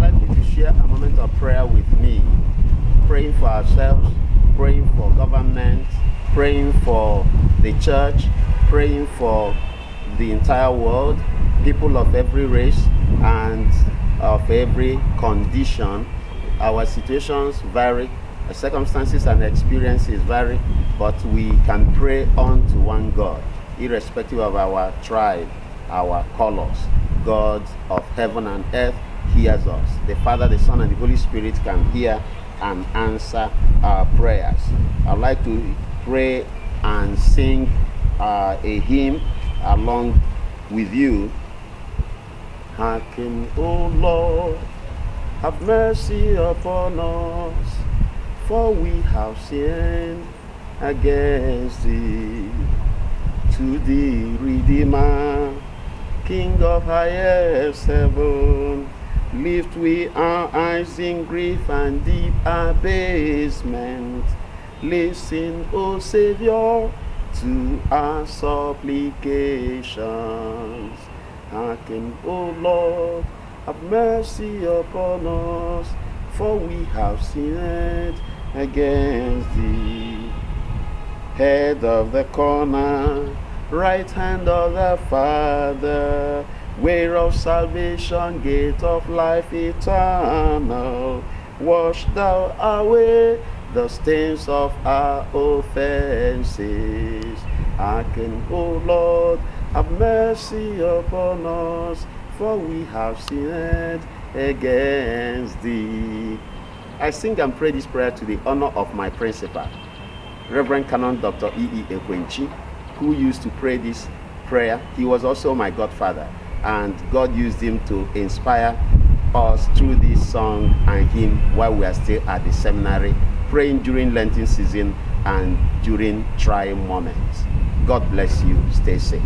like you to share a moment of prayer with me, praying for ourselves, praying for government, praying for the church, praying for the entire world, people of every race and of every condition. Our situations vary, circumstances and experiences vary, but we can pray unto one God, irrespective of our tribe, our colors. God of heaven and earth hears us. The Father, the Son, and the Holy Spirit can hear and answer our prayers. I'd like to pray and sing a hymn along with you. Hearken, O Lord, have mercy upon us, for we have sinned against thee. To thee, Redeemer, King of highest heaven, lift we our eyes in grief and deep abasement. Listen, O Savior, to our supplications. Hearken, O Lord, have mercy upon us, for we have sinned against thee. Head of the corner, right hand of the Father, way of salvation, gate of life eternal, wash thou away the stains of our offenses. Hearken, O Lord, have mercy upon us, for we have sinned against thee. I sing and pray this prayer to the honor of my principal, Reverend Canon Dr. E.E. Ekwenchi, who used to pray this prayer. He was also my godfather, and God used him to inspire us through this song and hymn while we are still at the seminary, praying during Lenten season and during trying moments. God bless you. Stay safe.